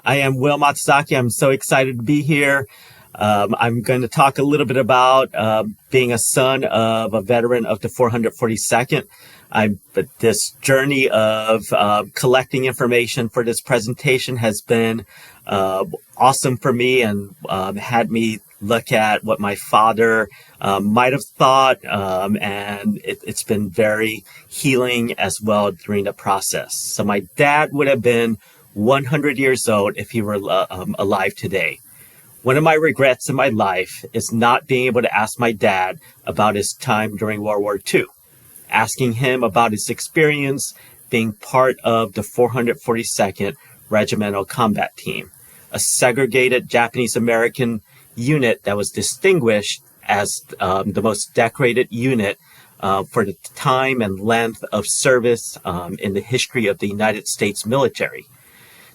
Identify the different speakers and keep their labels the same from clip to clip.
Speaker 1: I am Will Matsuzaki. I'm so excited to be here. I'm going to talk a little bit about being a son of a veteran of the 442nd. But this journey of collecting information for this presentation has been awesome for me and had me look at what my father might have thought, and it's been very healing as well during the process. So my dad would have been 100 years old if he were alive today. One of my regrets in my life is not being able to ask my dad about his time during World War II, asking him about his experience being part of the 442nd Regimental Combat Team, a segregated Japanese-American unit that was distinguished as the most decorated unit for the time and length of service in the history of the United States military.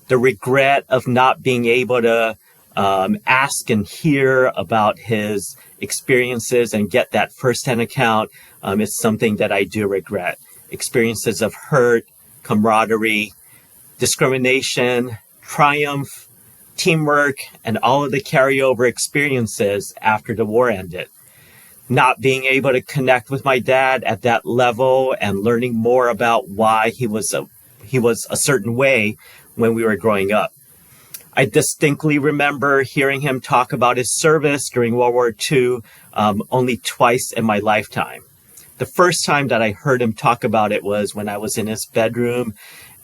Speaker 1: The regret of not being able to ask and hear about his experiences and get that firsthand account is something that I do regret. Experiences of hurt, camaraderie, discrimination, triumph, teamwork, and all of the carryover experiences after the war ended. Not being able to connect with my dad at that level and learning more about why he was a certain way when we were growing up. I distinctly remember hearing him talk about his service during World War II only twice in my lifetime. The first time that I heard him talk about it was when I was in his bedroom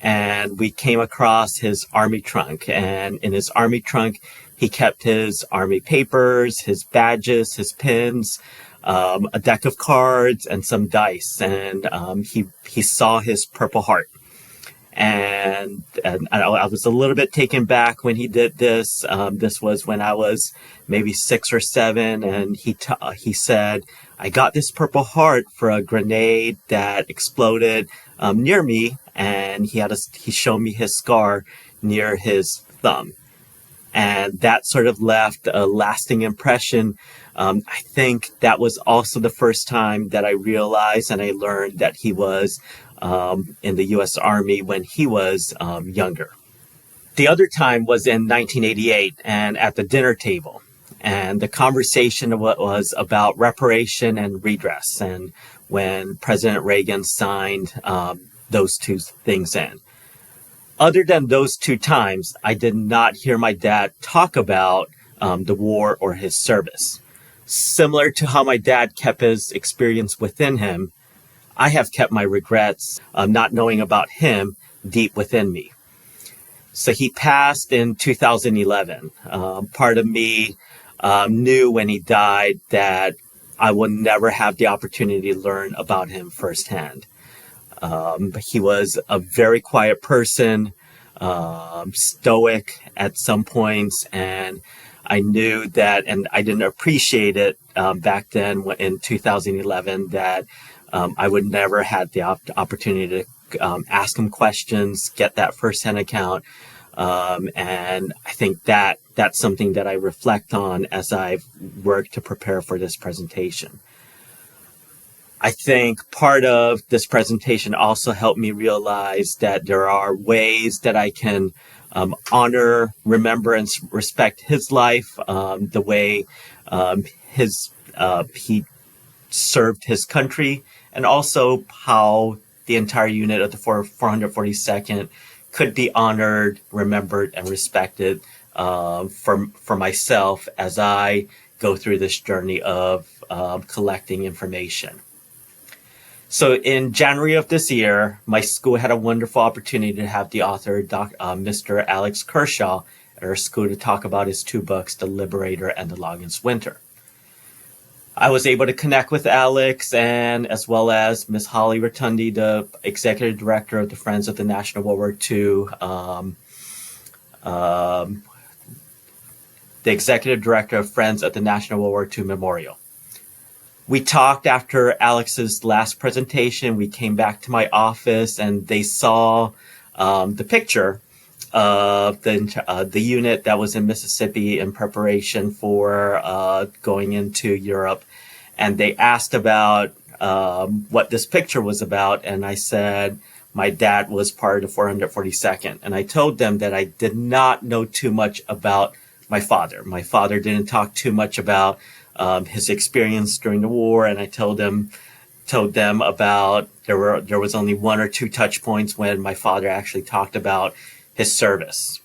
Speaker 1: and we came across his army trunk. And in his army trunk, he kept his army papers, his badges, his pins, a deck of cards, and some dice. And he saw his Purple Heart. And I was a little bit taken back when he did this. This was when I was maybe 6 or 7, and he said, "I got this Purple Heart for a grenade that exploded near me," and he showed me his scar near his thumb, and that sort of left a lasting impression. I think that was also the first time that I realized and I learned that he was in the U.S. Army when he was younger. The other time was in 1988 and at the dinner table. And the conversation was about reparation and redress, and when President Reagan signed those two things in. Other than those two times, I did not hear my dad talk about the war or his service. Similar to how my dad kept his experience within him, I have kept my regrets not knowing about him deep within me. So he passed in 2011. Part of me knew when he died that I would never have the opportunity to learn about him firsthand. He was a very quiet person, stoic at some points, and I knew that, and I didn't appreciate it back then in 2011, that I would never have the opportunity to ask him questions, get that firsthand account. And I think that's something that I reflect on as I've worked to prepare for this presentation. I think part of this presentation also helped me realize that there are ways that I can honor, remember, and respect his life, the way he served his country, and also how the entire unit of the 442nd could be honored, remembered, and respected for myself as I go through this journey of collecting information. So in January of this year, my school had a wonderful opportunity to have the author, Mr. Alex Kershaw, at our school to talk about his 2 books, The Liberator and The Longest Winter. I was able to connect with Alex, and as well as Ms. Holly Rotundi, the executive director of the Friends of the National World War II, the executive director of Friends of the National World War II Memorial. We talked after Alex's last presentation. We came back to my office, and they saw the picture of the unit that was in Mississippi in preparation for going into Europe. And they asked about what this picture was about. And I said, my dad was part of the 442nd. And I told them that I did not know too much about my father. My father didn't talk too much about his experience during the war. And I told them about there was only one or two touch points when my father actually talked about his service.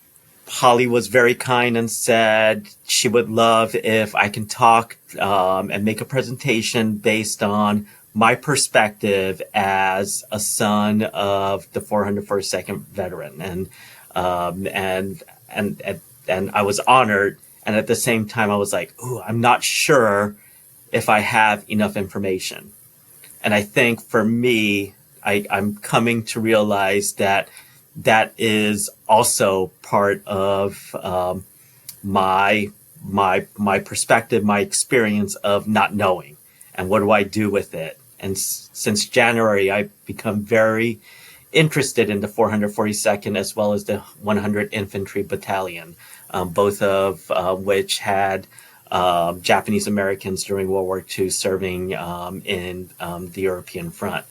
Speaker 1: Holly was very kind and said she would love if I can talk and make a presentation based on my perspective as a son of the 442nd veteran, and I was honored. And at the same time, I was like, "Ooh, I'm not sure if I have enough information." And I think for me, I'm coming to realize that is also part of my perspective, my experience of not knowing, and what do I do with it. And since January, I've become very interested in the 442nd as well as the 100 Infantry Battalion, both of which had Japanese Americans during World War II serving in the European front.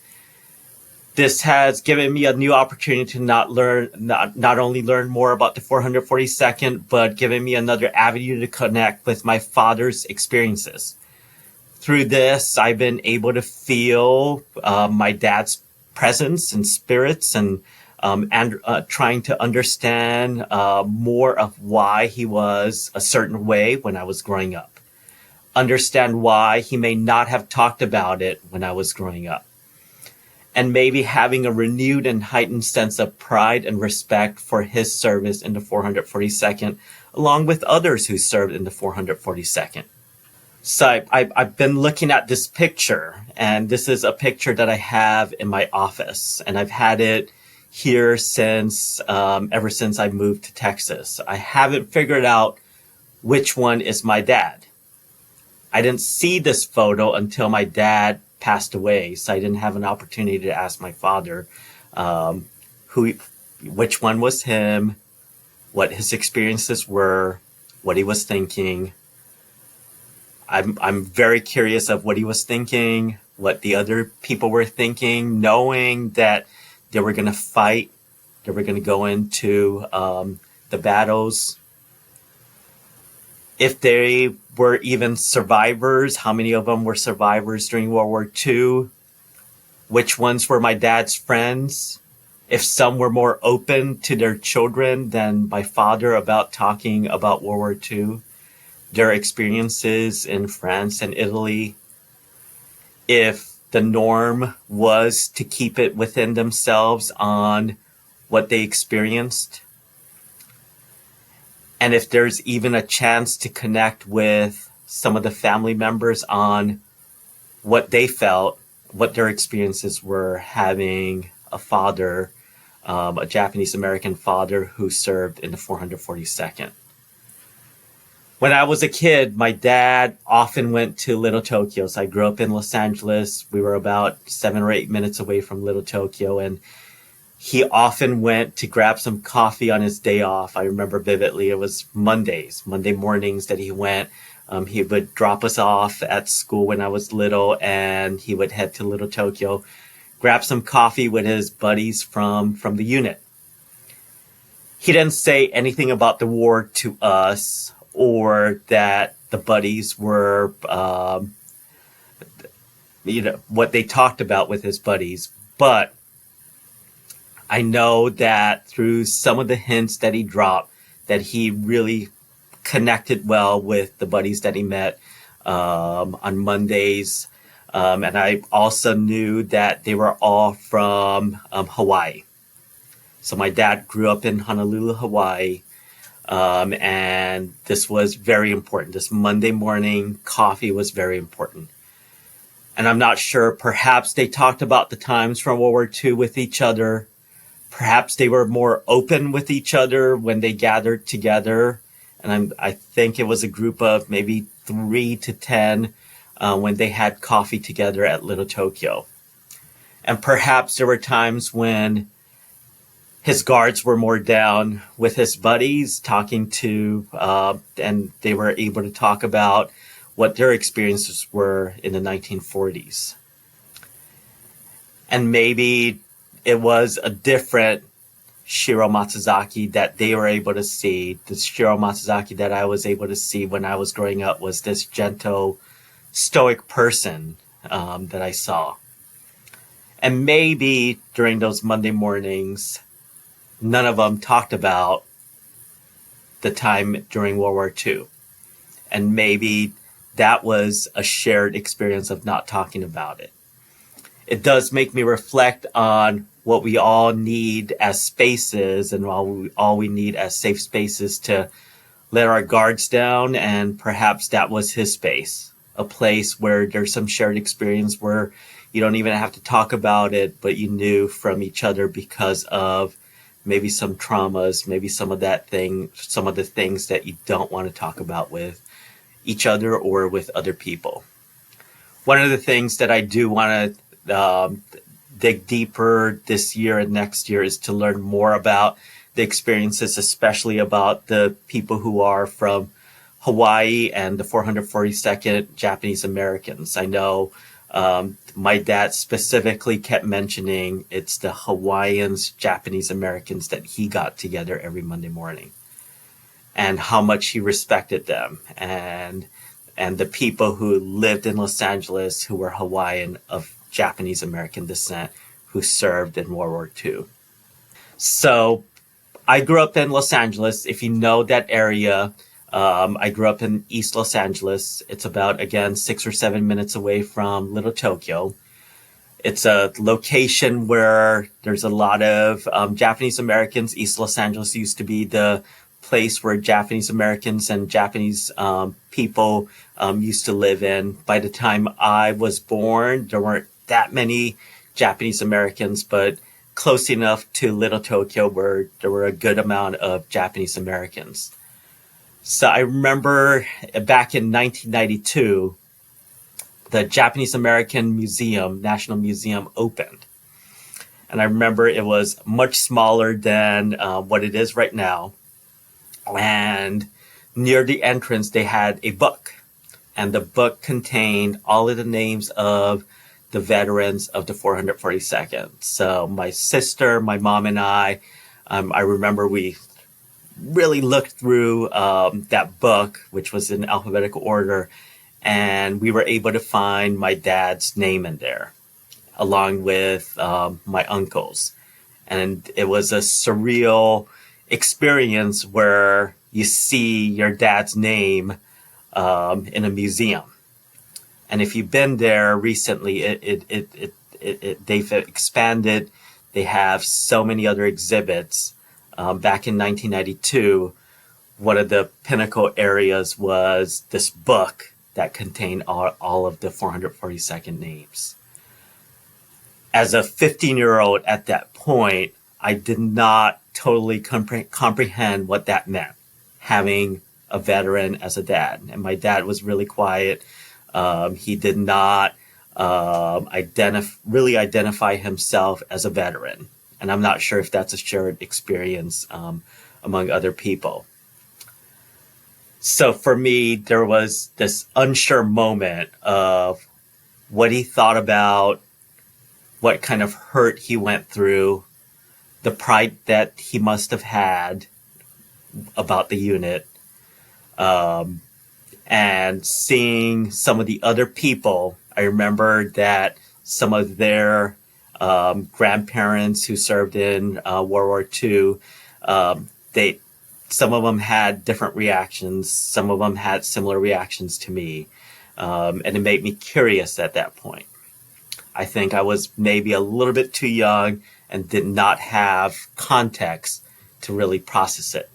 Speaker 1: This has given me a new opportunity to not only learn more about the 442nd, but given me another avenue to connect with my father's experiences. Through this, I've been able to feel my dad's presence and spirits, and trying to understand more of why he was a certain way when I was growing up. Understand why he may not have talked about it when I was growing up. And maybe having a renewed and heightened sense of pride and respect for his service in the 442nd, along with others who served in the 442nd. So I've been looking at this picture, and this is a picture that I have in my office, and I've had it here since ever since I moved to Texas. I haven't figured out which one is my dad. I didn't see this photo until my dad passed away, so I didn't have an opportunity to ask my father which one was him, what his experiences were, what he was thinking. I'm very curious of what he was thinking, what the other people were thinking, knowing that they were going to fight, they were going to go into the battles. If they were even survivors, how many of them were survivors during World War II? Which ones were my dad's friends? If some were more open to their children than my father about talking about World War II, their experiences in France and Italy. If the norm was to keep it within themselves on what they experienced. And if there's even a chance to connect with some of the family members on what they felt, what their experiences were having a father, a Japanese American father who served in the 442nd. When I was a kid, my dad often went to Little Tokyo. So I grew up in Los Angeles. We were about 7 or 8 minutes away from Little Tokyo, and he often went to grab some coffee on his day off. I remember vividly, it was Monday mornings that he went. He would drop us off at school when I was little, and he would head to Little Tokyo, grab some coffee with his buddies from the unit. He didn't say anything about the war to us, or that the buddies were, what they talked about with his buddies. But I know that through some of the hints that he dropped, that he really connected well with the buddies that he met on Mondays. And I also knew that they were all from Hawaii. So my dad grew up in Honolulu, Hawaii. And this was very important. This Monday morning coffee was very important. And I'm not sure, perhaps they talked about the times from World War II with each other. Perhaps they were more open with each other when they gathered together. And I think it was a group of maybe 3 to 10 when they had coffee together at Little Tokyo. And perhaps there were times when his guards were more down with his buddies talking to, and they were able to talk about what their experiences were in the 1940s. And maybe it was a different Shiro Matsuzaki that they were able to see. The Shiro Matsuzaki that I was able to see when I was growing up was this gentle, stoic person that I saw. And maybe during those Monday mornings, none of them talked about the time during World War II. And maybe that was a shared experience of not talking about it. It does make me reflect on what we all need as spaces and all we need as safe spaces to let our guards down. And perhaps that was his space, a place where there's some shared experience where you don't even have to talk about it, but you knew from each other because of maybe some traumas, maybe some of the things that you don't want to talk about with each other or with other people. One of the things that I do want to dig deeper this year and next year is to learn more about the experiences, especially about the people who are from Hawaii and the 442nd Japanese Americans. I know my dad specifically kept mentioning it's the Hawaiians, Japanese Americans that he got together every Monday morning, and how much he respected them, and the people who lived in Los Angeles who were Hawaiian of Japanese American descent who served in World War II. So I grew up in Los Angeles. If you know that area, I grew up in East Los Angeles. It's about, again, 6 or 7 minutes away from Little Tokyo. It's a location where there's a lot of Japanese Americans. East Los Angeles used to be the place where Japanese Americans and Japanese people used to live in. By the time I was born, there weren't that many Japanese Americans, but close enough to Little Tokyo where there were a good amount of Japanese Americans. So I remember back in 1992, the Japanese American Museum, National Museum, opened. And I remember it was much smaller than what it is right now. And near the entrance, they had a book. And the book contained all of the names of the veterans of the 442nd. So my sister, my mom, and I remember we really looked through that book, which was in alphabetical order, and we were able to find my dad's name in there, along with my uncle's. And it was a surreal experience where you see your dad's name in a museum. And if you've been there recently, they've expanded. They have so many other exhibits. Back in 1992, one of the pinnacle areas was this book that contained all of the 442nd names. As a 15-year-old at that point, I did not totally comprehend what that meant, having a veteran as a dad. And my dad was really quiet. He did not really identify himself as a veteran. And I'm not sure if that's a shared experience among other people. So for me, there was this unsure moment of what he thought about, what kind of hurt he went through, the pride that he must have had about the unit, and seeing some of the other people. I remember that some of their grandparents who served in World War II, some of them had different reactions. Some of them had similar reactions to me. And it made me curious at that point. I think I was maybe a little bit too young and did not have context to really process it.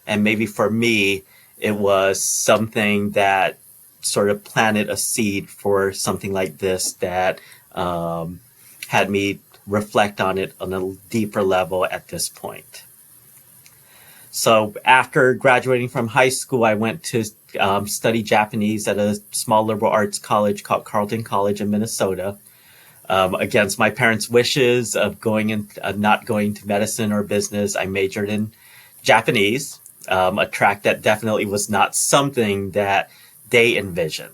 Speaker 1: And maybe for me, it was something that sort of planted a seed for something like this that had me reflect on it on a deeper level at this point. So after graduating from high school, I went to study Japanese at a small liberal arts college called Carleton College in Minnesota. Against my parents' wishes of not going to medicine or business, I majored in Japanese, a track that definitely was not something that they envisioned.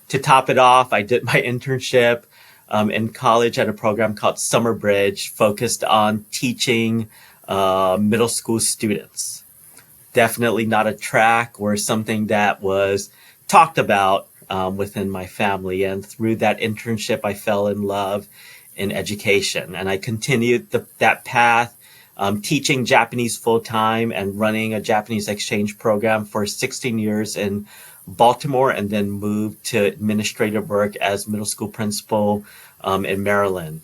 Speaker 1: To top it off, I did my internship in college at a program called Summer Bridge, focused on teaching middle school students. Definitely not a track or something that was talked about within my family. And through that internship, I fell in love in education. And I continued that path, teaching Japanese full time and running a Japanese exchange program for 16 years in Baltimore, and then moved to administrative work as middle school principal in Maryland.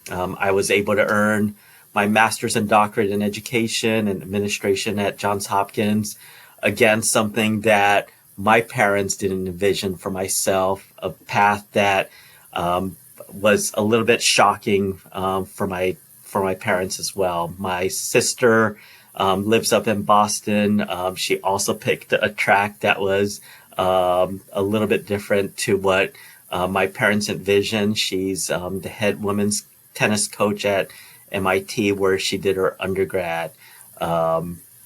Speaker 1: I was able to earn my master's and doctorate in education and administration at Johns Hopkins. Again, something that my parents didn't envision for myself, a path that was a little bit shocking for my parents as well. My sister lives up in Boston. She also picked a track that was a little bit different to what my parents envisioned. She's the head women's tennis coach at MIT, where she did her undergrad.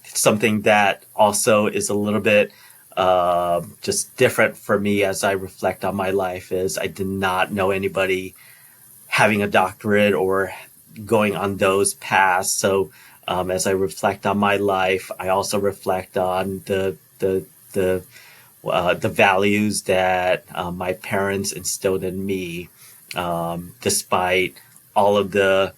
Speaker 1: Something that also is a little bit just different for me as I reflect on my life is I did not know anybody having a doctorate or going on those paths. So as I reflect on my life, I also reflect on the values that my parents instilled in me, despite all of the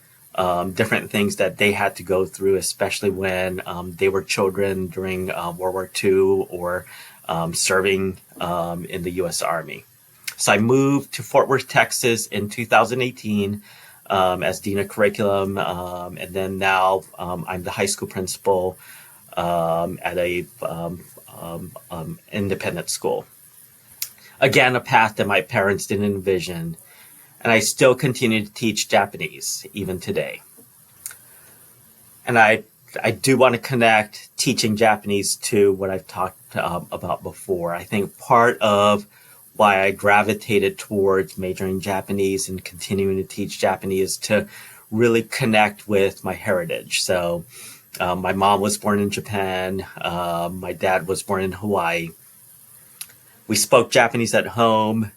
Speaker 1: different things that they had to go through, especially when they were children during World War II or serving in the U.S. Army. So I moved to Fort Worth, Texas in 2018 as Dean of Curriculum, and then now I'm the high school principal at a independent school. Again, a path that my parents didn't envision. And I still continue to teach Japanese even today. And I do want to connect teaching Japanese to what I've talked about before. I think part of why I gravitated towards majoring Japanese and continuing to teach Japanese is to really connect with my heritage. So my mom was born in Japan. My dad was born in Hawaii. We spoke Japanese at home.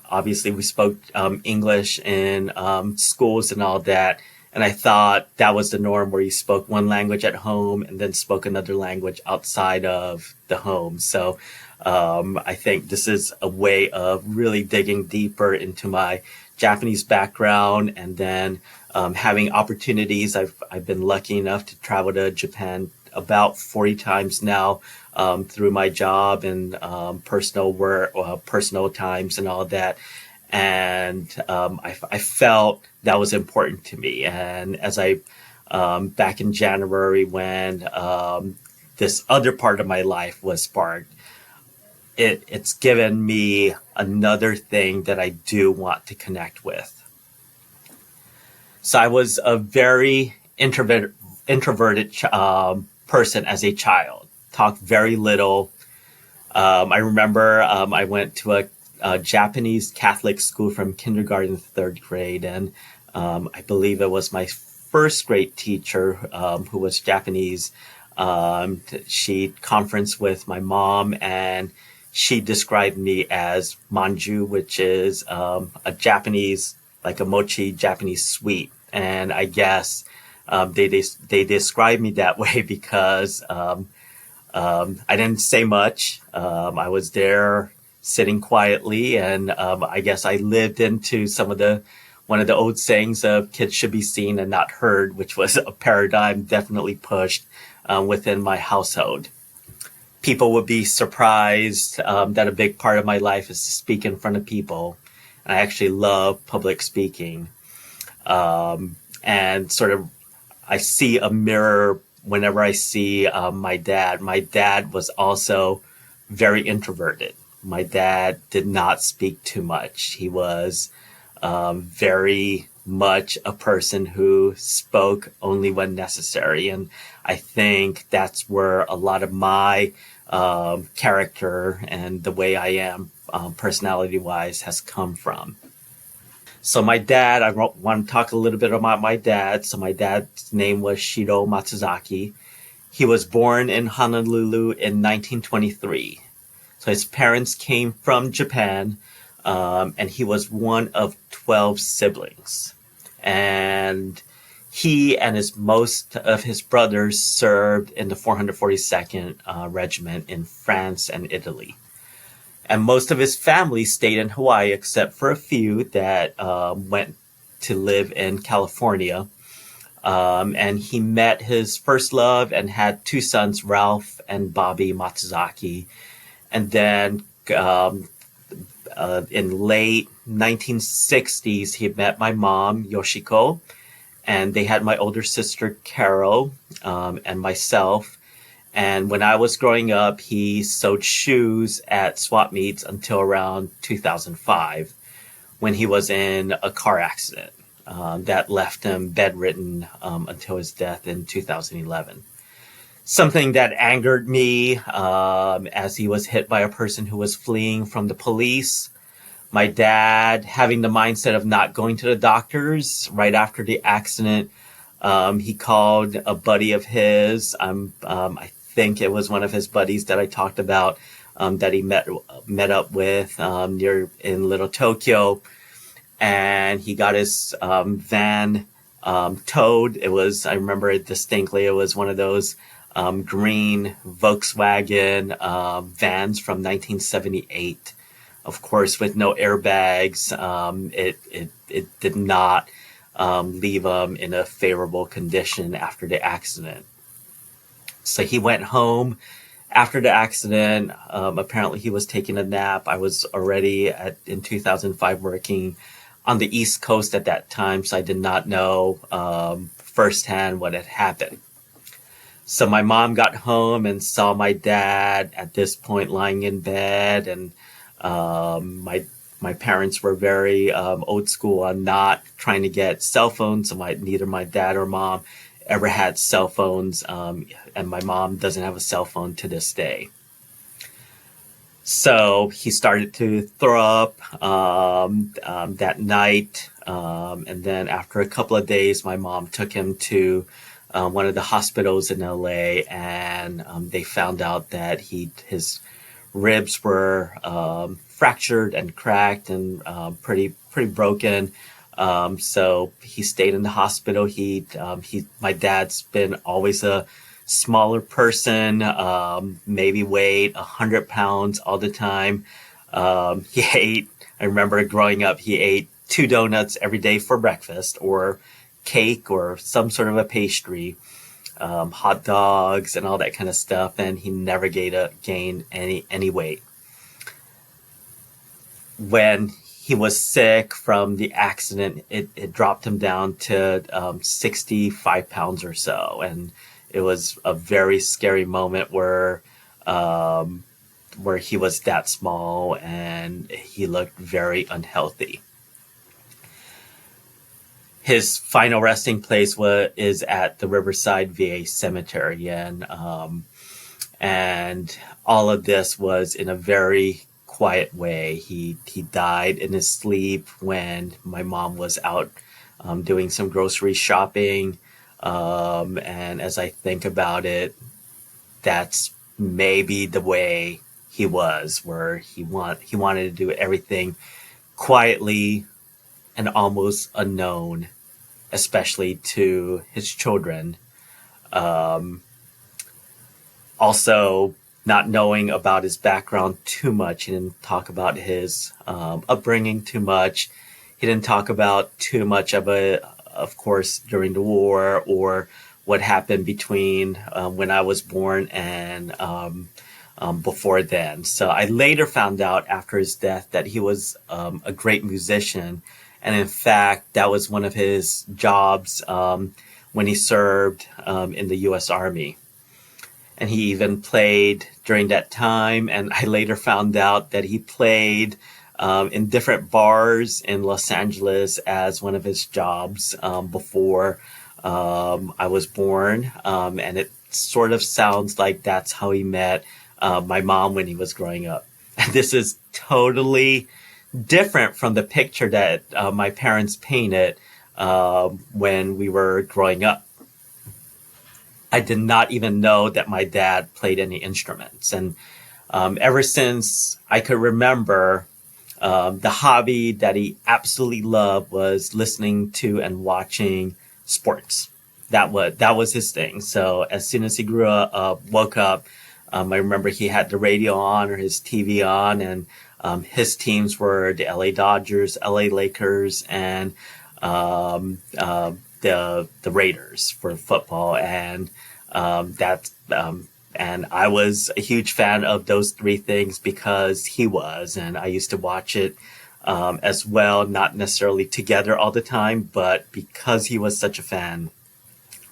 Speaker 1: Obviously, we spoke English in schools and all that. And I thought that was the norm, where you spoke one language at home and then spoke another language outside of the home. So I think this is a way of really digging deeper into my Japanese background, and then having opportunities. I've been lucky enough to travel to Japan about 40 times now through my job and personal work, personal times and all that. And I felt that was important to me. And as I back in January, when this other part of my life was sparked, it's given me another thing that I do want to connect with. So I was a very introverted person as a child, talked very little. I remember I went to a Japanese Catholic school from kindergarten to third grade, and I believe it was my first grade teacher who was Japanese. She conferenced with my mom, and she described me as manju, which is a Japanese, like a mochi Japanese sweet. And I guess they described me that way because I didn't say much. I was there sitting quietly, and I guess I lived into one of the old sayings of kids should be seen and not heard, which was a paradigm definitely pushed within my household. People would be surprised that a big part of my life is to speak in front of people. I actually love public speaking. And sort of, I see a mirror whenever I see my dad. My dad was also very introverted. My dad did not speak too much. He was very much a person who spoke only when necessary. And I think that's where a lot of my character and the way I am personality-wise has come from. So my dad, I want to talk a little bit about my dad. So my dad's name was Shiro Matsuzaki. He was born in Honolulu in 1923. So his parents came from Japan. and he was one of 12 siblings. And he and most of his brothers served in the 442nd Regiment in France and Italy. And most of his family stayed in Hawaii, except for a few that went to live in California. And he met his first love and had two sons, Ralph and Bobby Matsuzaki. And then in late 1960s, he met my mom, Yoshiko, and they had my older sister, Carol, and myself. And when I was growing up, he sewed shoes at swap meets until around 2005, when he was in a car accident that left him bedridden until his death in 2011. Something that angered me as he was hit by a person who was fleeing from the police. My dad having the mindset of not going to the doctors right after the accident. He called a buddy of his. I think it was one of his buddies that I talked about that he met up with near in Little Tokyo, and he got his van towed. I remember it distinctly. It was one of those green Volkswagen vans from 1978. Of course, with no airbags. It did not leave him in a favorable condition after the accident. So he went home after the accident. Apparently he was taking a nap. I was already in 2005 working on the East Coast at that time, so I did not know firsthand what had happened. So my mom got home and saw my dad at this point lying in bed, and my parents were very old school on not trying to get cell phones. So neither my dad or mom ever had cell phones, and my mom doesn't have a cell phone to this day. So he started to throw up that night, and then after a couple of days, my mom took him to one of the hospitals in LA, and they found out that his ribs were fractured and cracked and pretty broken. So he stayed in the hospital. My dad's been always a smaller person, maybe weighed 100 pounds all the time. I remember growing up, he ate 2 donuts every day for breakfast, or cake or some sort of a pastry, hot dogs and all that kind of stuff. And he never gained any weight. When he was sick from the accident, it dropped him down to 65 pounds or so. And it was a very scary moment where he was that small and he looked very unhealthy. His final resting place is at the Riverside VA Cemetery, and all of this was in a very quiet way. He died in his sleep when my mom was out doing some grocery shopping, and as I think about it, that's maybe the way he was, where he wanted to do everything quietly and almost unknown, especially to his children. Also, not knowing about his background too much. He didn't talk about his upbringing too much. He didn't talk about too much of course, during the war, or what happened between when I was born and before then. So I later found out after his death that he was a great musician. And in fact, that was one of his jobs when he served in the U.S. Army. And he even played during that time. And I later found out that he played in different bars in Los Angeles as one of his jobs before I was born. And it sort of sounds like that's how he met my mom when he was growing up. And this is totally different from the picture that my parents painted when we were growing up. I did not even know that my dad played any instruments. And ever since I could remember, The hobby that he absolutely loved was listening to and watching sports. That was his thing. So as soon as he woke up, I remember he had the radio on or his TV on, and his teams were the LA Dodgers, LA Lakers, and the Raiders for football, and and I was a huge fan of those three things because he was, and I used to watch it as well, not necessarily together all the time, but because he was such a fan,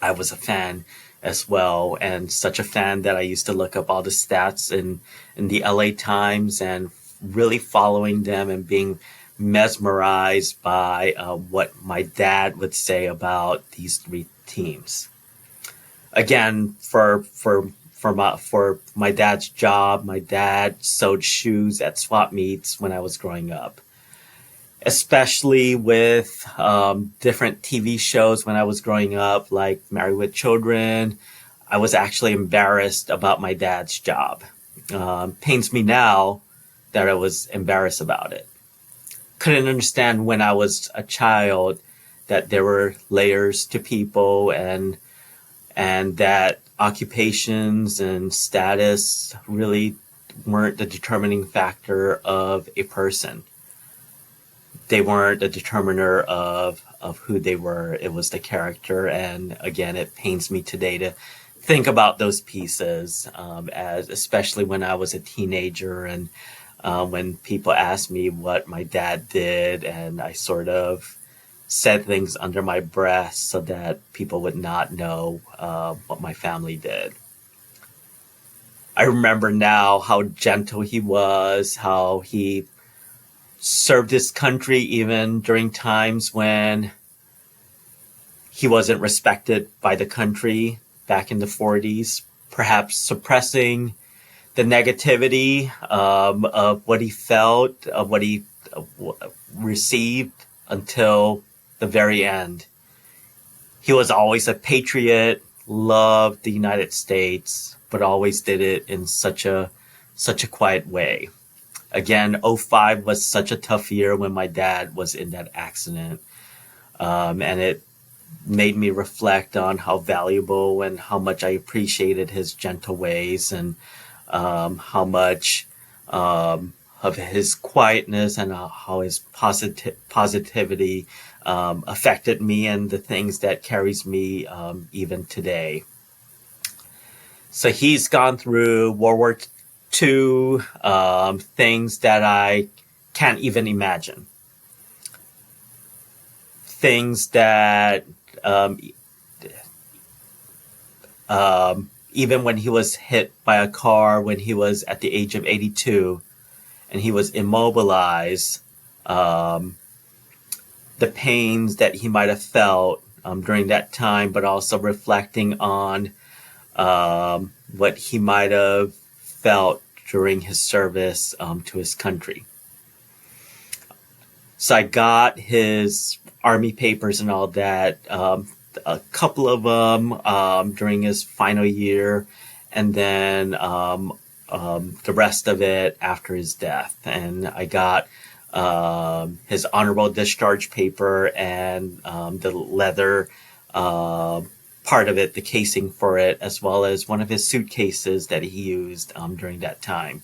Speaker 1: I was a fan as well, and such a fan that I used to look up all the stats in the LA Times and really following them and being mesmerized by what my dad would say about these three teams. Again, for my dad's job, my dad sewed shoes at swap meets when I was growing up, especially with different TV shows when I was growing up, like Married with Children. I was actually embarrassed about my dad's job. Pains me now that I was embarrassed about it. Couldn't understand when I was a child that there were layers to people, and that occupations and status really weren't the determining factor of a person. They weren't a determiner of who they were. It was the character. And again, it pains me today to think about those pieces, as especially when I was a teenager, and when people asked me what my dad did, and I sort of said things under my breath so that people would not know what my family did. I remember now how gentle he was, how he served his country even during times when he wasn't respected by the country back in the 40s, perhaps suppressing the negativity of what he felt, of what he received until the very end. He was always a patriot, loved the United States, but always did it in such a quiet way. Again, '05 was such a tough year when my dad was in that accident. And it made me reflect on how valuable and how much I appreciated his gentle ways, and how much of his quietness and how his positivity affected me and the things that carries me even today. So he's gone through World War II, things that I can't even imagine. Things that even when he was hit by a car when he was at the age of 82 and he was immobilized, the pains that he might have felt during that time, but also reflecting on what he might have felt during his service to his country. So I got his Army papers and all that, a couple of them during his final year, and then the rest of it after his death. And I got his honorable discharge paper and the leather part of it, the casing for it, as well as one of his suitcases that he used during that time.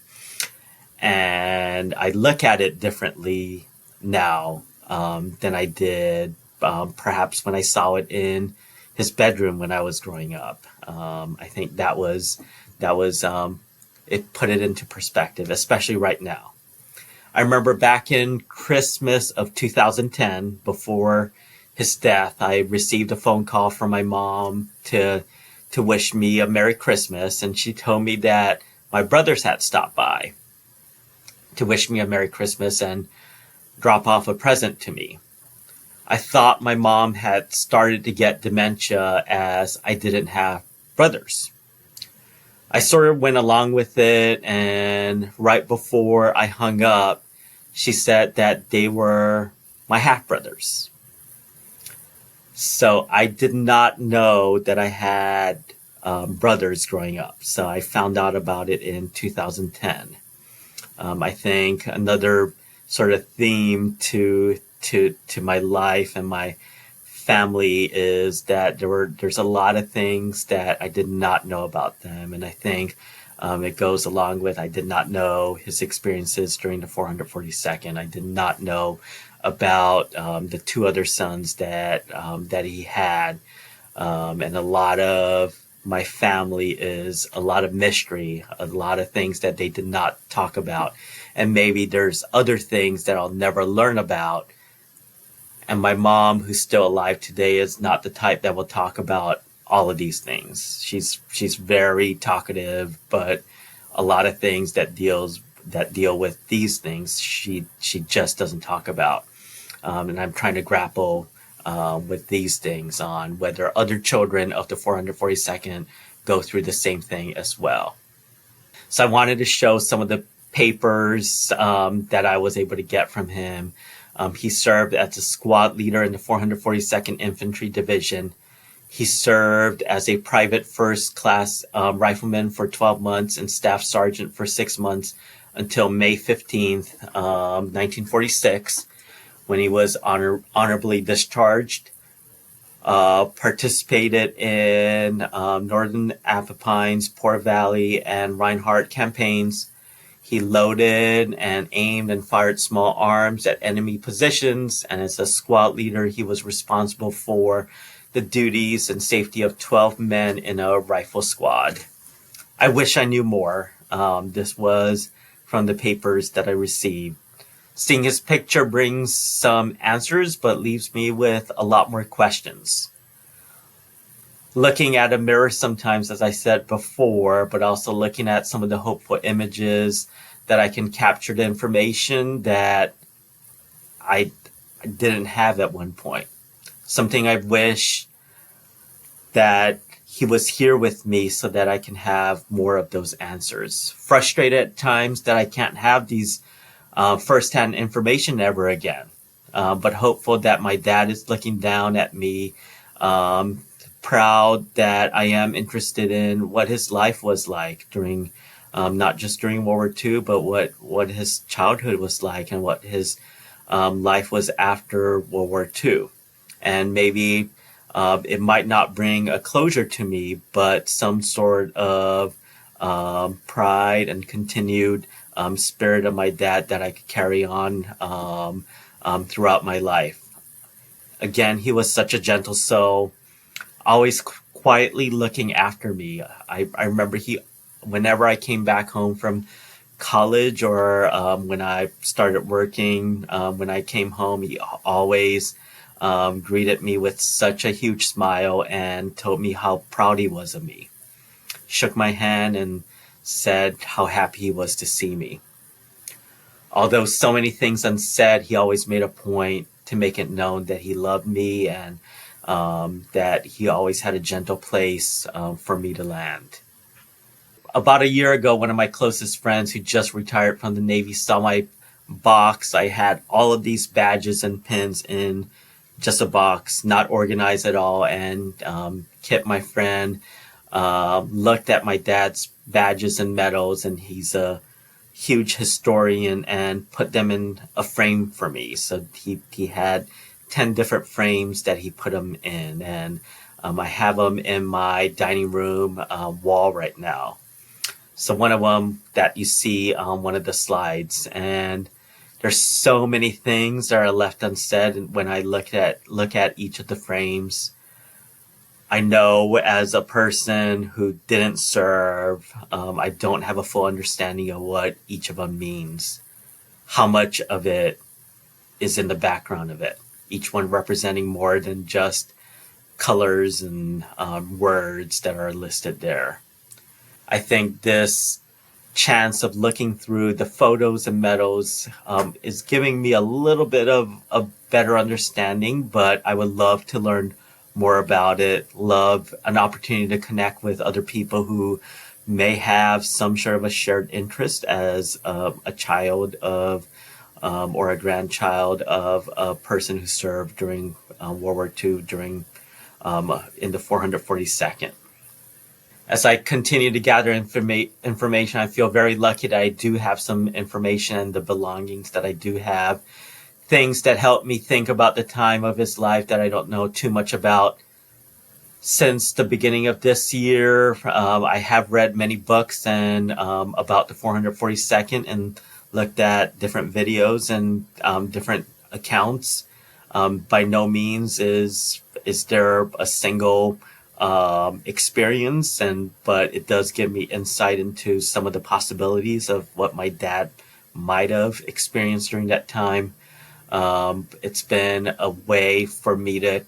Speaker 1: And I look at it differently now than I did perhaps when I saw it in his bedroom when I was growing up. I think that was it put it into perspective, especially right now. I remember back in Christmas of 2010, before his death, I received a phone call from my mom to wish me a Merry Christmas, and she told me that my brothers had stopped by to wish me a Merry Christmas and drop off a present to me. I thought my mom had started to get dementia as I didn't have brothers. I sort of went along with it, and right before I hung up, she said that they were my half-brothers. So I did not know that I had brothers growing up. So I found out about it in 2010. I think another sort of theme to my life and my family is that there's a lot of things that I did not know about them, and I think it goes along with I did not know his experiences during the 442nd. I did not know about the two other sons that he had, and a lot of my family is a lot of mystery, a lot of things that they did not talk about, and maybe there's other things that I'll never learn about. And my mom, who's still alive today, is not the type that will talk about all of these things. She's very talkative, but a lot of things that deal with these things, she just doesn't talk about. And I'm trying to grapple with these things on whether other children of the 442nd go through the same thing as well. So I wanted to show some of the papers that I was able to get from him. He served as a squad leader in the 442nd Infantry Division. He served as a private first class rifleman for 12 months and staff sergeant for 6 months until May 15th, 1946, when he was honorably discharged. Participated in Northern Apennines, Poor Valley, and Reinhardt campaigns. He loaded and aimed and fired small arms at enemy positions, and as a squad leader, he was responsible for the duties and safety of 12 men in a rifle squad. I wish I knew more. This was from the papers that I received. Seeing his picture brings some answers, but leaves me with a lot more questions. Looking at a mirror sometimes, as I said before, but also looking at some of the hopeful images that I can capture the information that I didn't have at one point. Something I wish that he was here with me so that I can have more of those answers. Frustrated at times that I can't have these firsthand information ever again, but hopeful that my dad is looking down at me, proud that I am interested in what his life was like during, not just during World War II, but what his childhood was like and what his life was after World War II. And maybe it might not bring a closure to me, but some sort of pride and continued spirit of my dad that I could carry on throughout my life. Again, he was such a gentle soul, always quietly looking after me. I remember whenever I came back home from college or when I started working, when I came home, he always greeted me with such a huge smile and told me how proud he was of me. Shook my hand and said how happy he was to see me. Although so many things unsaid, he always made a point to make it known that he loved me and that he always had a gentle place for me to land. About a year ago, one of my closest friends who just retired from the Navy saw my box. I had all of these badges and pins in just a box, not organized at all, and Kip, my friend, looked at my dad's badges and medals, and he's a huge historian, and put them in a frame for me. So he had 10 different frames that he put them in, and I have them in my dining room wall right now. So one of them that you see on one of the slides, and there's so many things that are left unsaid. And when I look at each of the frames, I know as a person who didn't serve, I don't have a full understanding of what each of them means, how much of it is in the background of it, each one representing more than just colors and words that are listed there. I think this chance of looking through the photos and medals is giving me a little bit of a better understanding, but I would love to learn more about it, love an opportunity to connect with other people who may have some sort of a shared interest as a child of or a grandchild of a person who served during World War II during in the 442nd. as I continue to gather information, I feel very lucky that I do have some information and the belongings that I do have, things that help me think about the time of his life that I don't know too much about. Since the beginning of this year, I have read many books and about the 442nd and looked at different videos and different accounts. By no means is there a single experience, but it does give me insight into some of the possibilities of what my dad might have experienced during that time. It's been a way for me to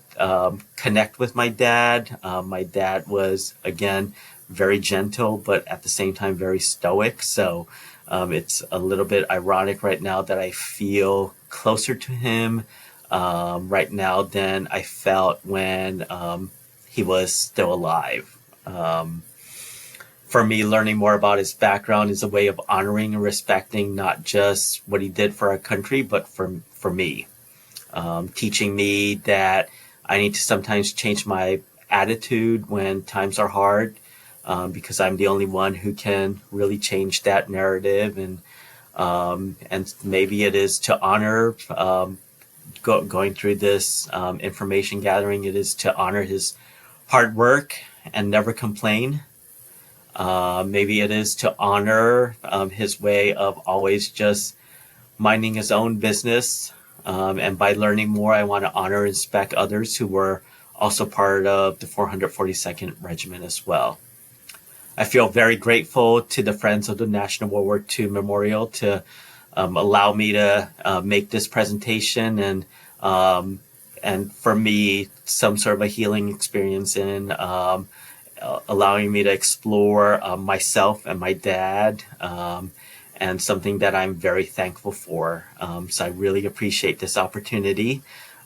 Speaker 1: connect with my dad. My dad was, again, very gentle, but at the same time, very stoic. So it's a little bit ironic right now that I feel closer to him right now than I felt when he was still alive. For me, learning more about his background is a way of honoring and respecting not just what he did for our country, but for me. Teaching me that I need to sometimes change my attitude when times are hard, because I'm the only one who can really change that narrative. And maybe it is to honor, going through this information gathering, it is to honor his hard work and never complain. Maybe it is to honor his way of always just minding his own business. And by learning more, I want to honor and respect others who were also part of the 442nd Regiment as well. I feel very grateful to the Friends of the National World War II Memorial to allow me to make this presentation and for me, some sort of a healing experience in allowing me to explore myself and my dad, and something that I'm very thankful for. So I really appreciate this opportunity,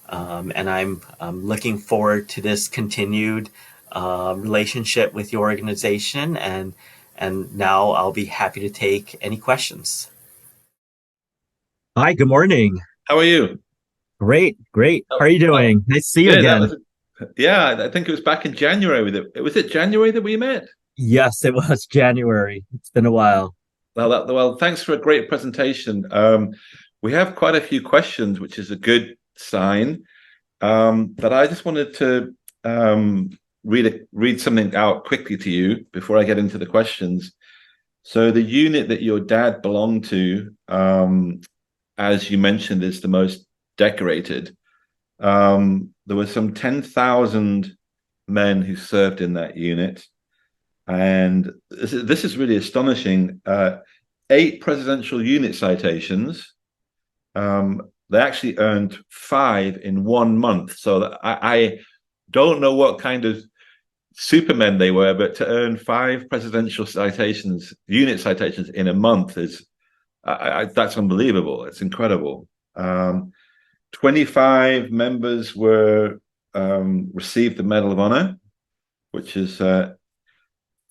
Speaker 1: and I'm looking forward to this continued relationship with your organization, and now I'll be happy to take any questions. Hi, good morning.
Speaker 2: How are you?
Speaker 1: Great, great. How
Speaker 2: Oh,
Speaker 1: are you
Speaker 2: oh,
Speaker 1: doing? Nice to see you
Speaker 2: good. That
Speaker 1: again.
Speaker 2: was, yeah, I think it was back in January. Was it January that we met?
Speaker 1: Yes, it was January. It's been a while.
Speaker 2: Well, thanks for a great presentation. We have quite a few questions, which is a good sign. But I just wanted to read something out quickly to you before I get into the questions. So the unit that your dad belonged to, as you mentioned, is the most decorated. There were some 10,000 men who served in that unit. And this is really astonishing. 8 presidential unit citations. They actually earned 5 in 1 month. So I don't know what kind of supermen they were, but to earn 5 presidential citations, unit citations in a month is that's unbelievable. It's incredible. 25 members were received the Medal of Honor, which is for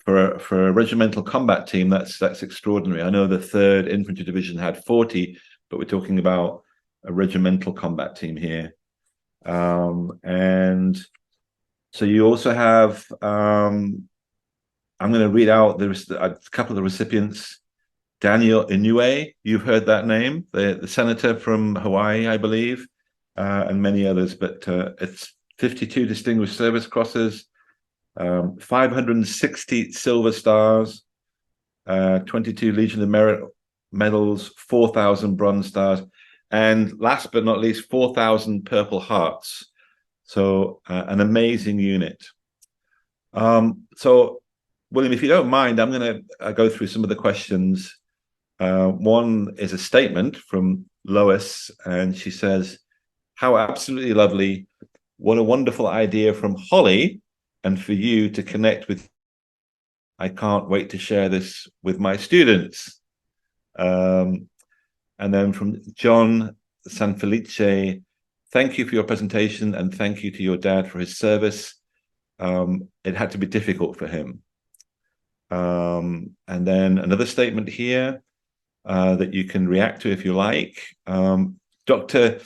Speaker 2: a regimental combat team. That's extraordinary. I know the 3rd Infantry Division had 40, but we're talking about a regimental combat team here. And so you also have. I'm going to read out a couple of the recipients. Daniel Inouye, you've heard that name, the senator from Hawaii, I believe, and many others, but it's 52 Distinguished Service Crosses, 560 Silver Stars, 22 Legion of Merit medals, 4,000 Bronze Stars, and last but not least, 4,000 Purple Hearts. So an amazing unit. So, William, if you don't mind, I'm going to go through some of the questions. One is a statement from Lois, and she says, "How absolutely lovely. What a wonderful idea from Holly, and for you to connect with. I can't wait to share this with my students." And then from John Sanfelice, "Thank you for your presentation, and thank you to your dad for his service. It had to be difficult for him." And then another statement here that you can react to if you like. Dr.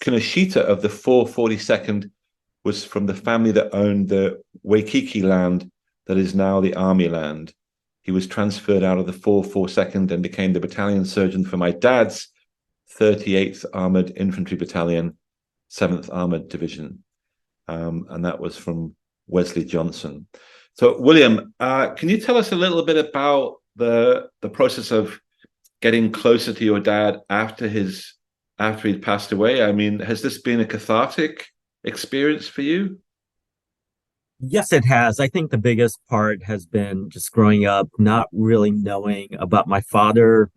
Speaker 2: Kinoshita of the 442nd was from the family that owned the Waikiki land that is now the Army land. He was transferred out of the 442nd and became the battalion surgeon for my dad's 38th Armored Infantry Battalion, 7th Armored Division. And that was from Wesley Johnson. So, William, can you tell us a little bit about the process of getting closer to your dad after he'd passed away? I mean, has this been a cathartic experience for you?
Speaker 1: Yes, it has. I think the biggest part has been just growing up, not really knowing about my father.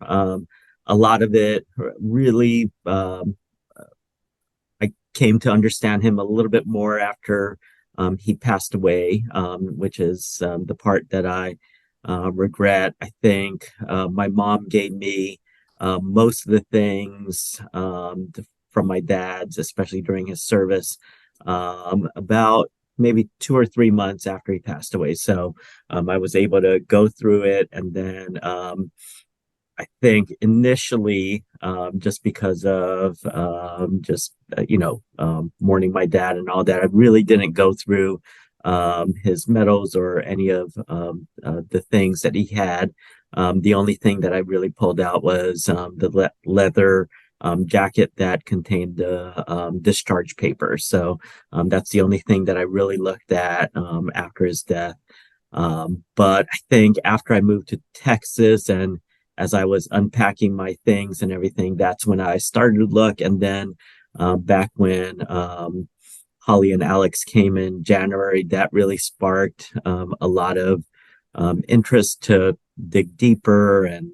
Speaker 1: A lot of it really, I came to understand him a little bit more after he passed away, which is the part that I regret. I think my mom gave me most of the things from my dad's, especially during his service, about maybe 2 or 3 months after he passed away. So I was able to go through it. And then I think initially, just because of just, mourning my dad and all that, I really didn't go through his medals or any of the things that he had. The only thing that I really pulled out was the leather jacket that contained the discharge paper. So that's the only thing that I really looked at after his death. But I think after I moved to Texas and as I was unpacking my things and everything, that's when I started to look. And then back when Holly and Alex came in January, that really sparked a lot of interest to dig deeper and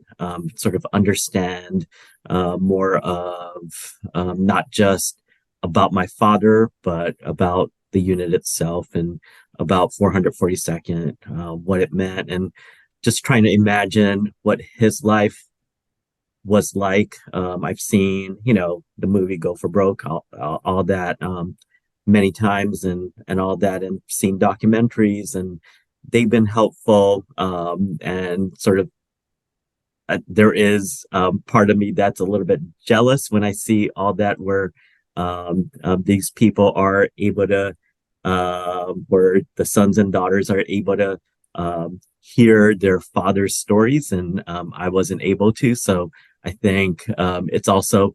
Speaker 1: sort of understand more of not just about my father, but about the unit itself and about 442nd, what it meant, and just trying to imagine what his life was like. I've seen, the movie Go for Broke, all that many times and all that, and seen documentaries, and they've been helpful. And sort of there is part of me that's a little bit jealous when I see all that where these people are able to, where the sons and daughters are able to hear their father's stories, and I wasn't able to. So I think it's also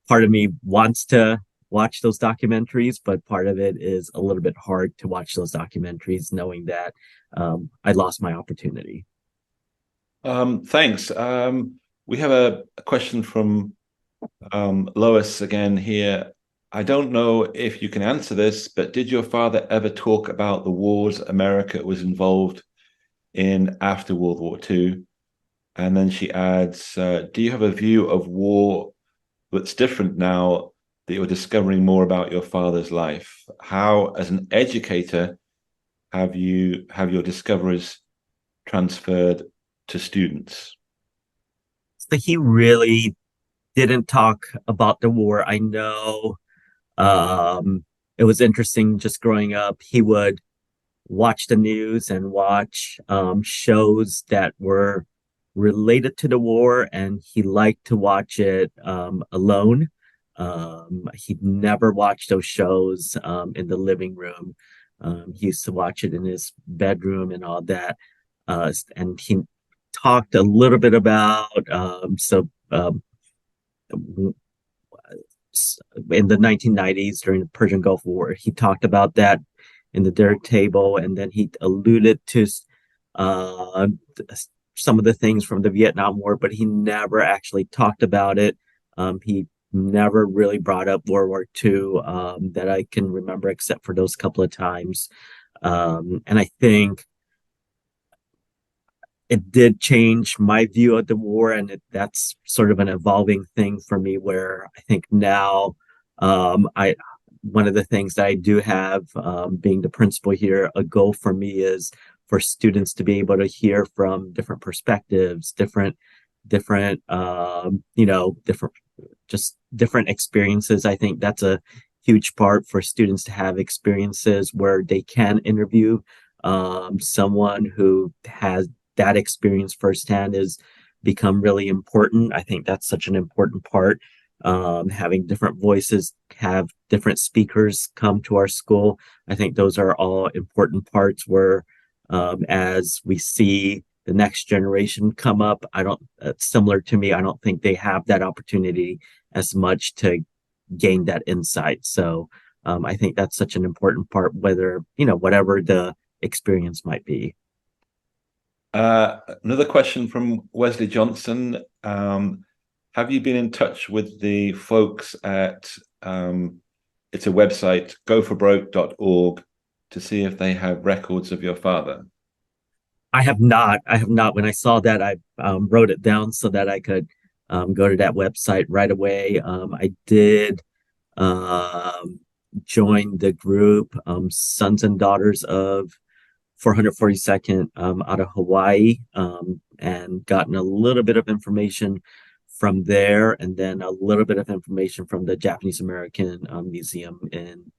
Speaker 1: part of me wants to watch those documentaries, but part of it is a little bit hard to watch those documentaries knowing that I lost my opportunity.
Speaker 2: Thanks. We have a question from Lois again here. I don't know if you can answer this, but did your father ever talk about the wars America was involved in after World War II? And then she adds, do you have a view of war that's different now that you're discovering more about your father's life? How, as an educator, have your discoveries transferred to students?
Speaker 1: So he really didn't talk about the war. I know it was interesting just growing up. He would watch the news and watch shows that were related to the war, and he liked to watch it alone. He never watched those shows in the living room. He used to watch it in his bedroom and all that. And he talked a little bit about in the 1990s during the Persian Gulf War. He talked about that in the dinner table, and then he alluded to uh, some of the things from the Vietnam War, but he never actually talked about it. He never really brought up World War II that I can remember, except for those couple of times. And I think it did change my view of the war, and that's sort of an evolving thing for me. Where I think now, I one of the things that I do have, being the principal here, a goal for me is for students to be able to hear from different perspectives, different, different, just different experiences. I think that's a huge part for students to have experiences where they can interview someone who has that experience firsthand is become really important. I think that's such an important part. Having different voices, have different speakers come to our school. I think those are all important parts where as we see the next generation come up. I don't, similar to me, I don't think they have that opportunity as much to gain that insight. So I think that's such an important part, whether, whatever the experience might be.
Speaker 2: Another question from Wesley Johnson. Have you been in touch with the folks at it's a website, goforbroke.org, to see if they have records of your father?
Speaker 1: I have not. I have not. When I saw that, I wrote it down so that I could go to that website right away. I did um, join the group, Sons and Daughters of 442nd, out of Hawaii, and gotten a little bit of information from there, and then a little bit of information from the Japanese American Museum in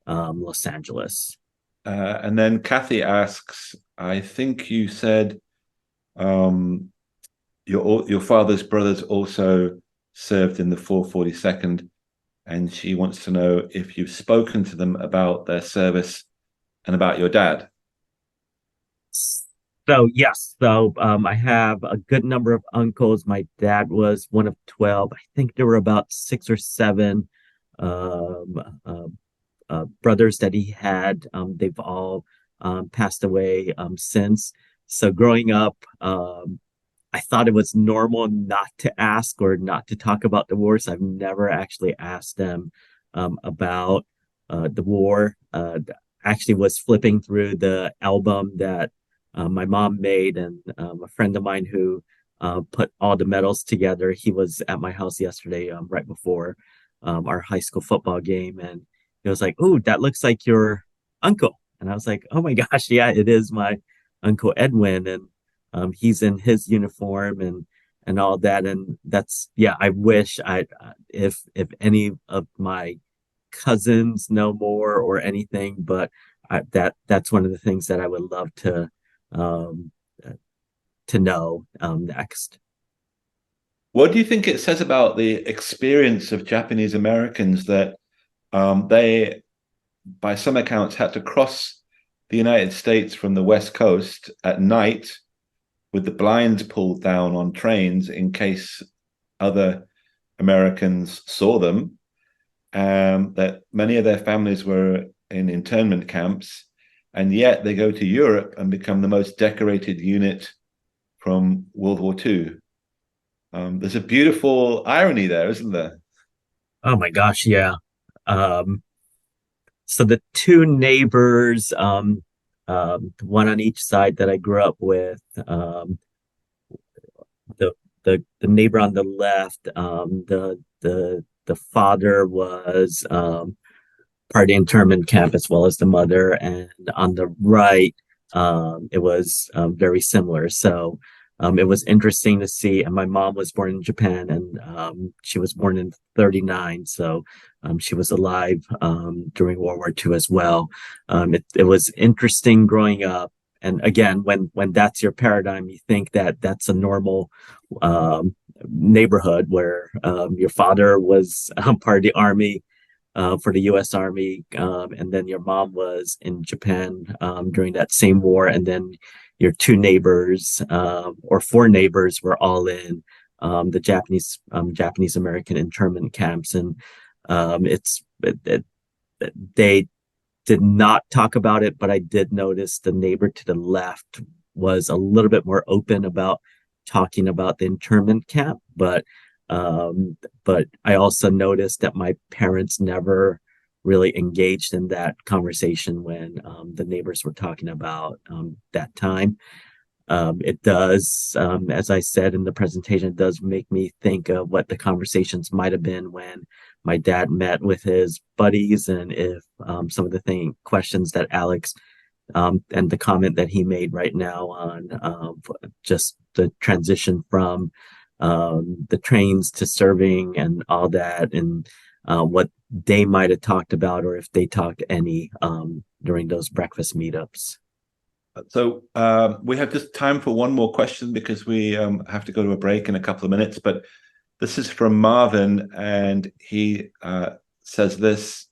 Speaker 1: Los Angeles.
Speaker 2: And then Kathy asks, I think you said your father's brothers also served in the 442nd, and she wants to know if you've spoken to them about their service and about your dad.
Speaker 1: So yes, I have a good number of uncles. My dad was one of 12. I think there were about six or seven um, uh, brothers that he had. They've all passed away since. So growing up, I thought it was normal not to ask or not to talk about the war. So I've never actually asked them about the war. Actually, was flipping through the album that my mom made, and a friend of mine who put all the medals together. He was at my house yesterday, right before our high school football game, and he was like, "Oh, that looks like your uncle." And I was like, "Oh my gosh, yeah, it is my uncle Edwin." And he's in his uniform and all that. And that's, yeah, I wish if any of my cousins know more or anything, but that's one of the things that I would love um, to know next.
Speaker 2: What do you think it says about the experience of Japanese Americans that they, by some accounts, had to cross the United States from the West Coast at night with the blinds pulled down on trains in case other Americans saw them, that many of their families were in internment camps, and yet they go to Europe and become the most decorated unit from World War II. There's a beautiful irony there, isn't there?
Speaker 1: Oh my gosh, yeah. Um, so the two neighbors, one on each side that I grew up with, the the neighbor on the left, the father was part of the internment camp as well as the mother, and on the right, it was very similar. So it was interesting to see. And my mom was born in Japan, and she was born in '39, so she was alive during World War II as well. It was interesting growing up. And again, when that's your paradigm, you think that that's a normal neighborhood where your father was part of the army for the U.S. Army, and then your mom was in Japan during that same war, and then your two neighbors or four neighbors were all in the Japanese American internment camps, and they did not talk about it, but I did notice the neighbor to the left was a little bit more open about talking about the internment camp, but I also noticed that my parents never really engaged in that conversation when the neighbors were talking about that time. It does, as I said in the presentation, it does make me think of what the conversations might have been when my dad met with his buddies, and if some of the questions that Alex and the comment that he made right now on just the transition from the trains to serving and all that, and what they might have talked about, or if they talked any during those breakfast meetups.
Speaker 2: So we have just time for one more question because we have to go to a break in a couple of minutes. But this is from Marvin, and he says this: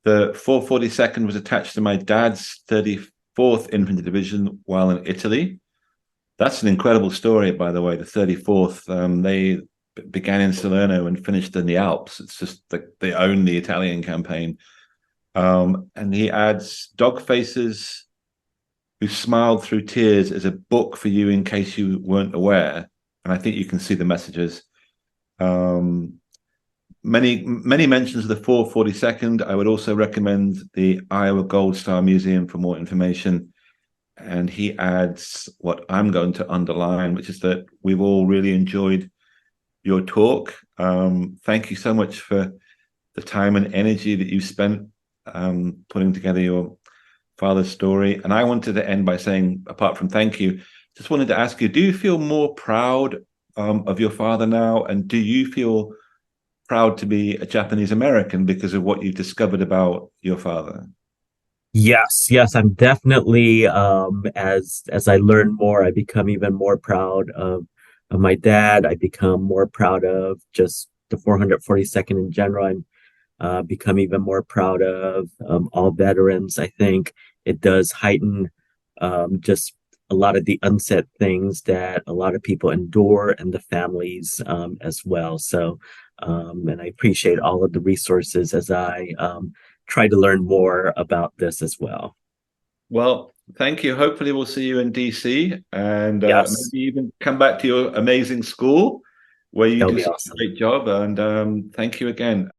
Speaker 2: the 442nd was attached to my dad's 30 34th Infantry Division while in Italy. That's an incredible story, by the way. The 34th, they began in Salerno and finished in the Alps. It's just they own the Italian campaign. And he adds, Dog Faces Who Smiled Through Tears is a book for you in case you weren't aware. And I think you can see the messages. Many mentions of the 442nd. I would also recommend the Iowa Gold Star Museum for more information. And he adds what I'm going to underline, which is that we've all really enjoyed your talk. Thank you so much for the time and energy that you spent putting together your father's story. And I wanted to end by saying, apart from thank you, just wanted to ask you, do you feel more proud of your father now? And do you feel proud to be a Japanese American because of what you've discovered about your father?
Speaker 1: Yes, yes, I'm definitely as I learn more, I become even more proud of my dad. I become more proud of just the 442nd in general. I'm become even more proud of all veterans. I think it does heighten just a lot of the unsaid things that a lot of people endure and the families as well. So, and I appreciate all of the resources as I try to learn more about this as well.
Speaker 2: Well, thank you. Hopefully, we'll see you in DC and
Speaker 1: Yes,
Speaker 2: maybe even come back to your amazing school where you
Speaker 1: that'll
Speaker 2: do
Speaker 1: be
Speaker 2: such a
Speaker 1: awesome.
Speaker 2: great job. And thank you again.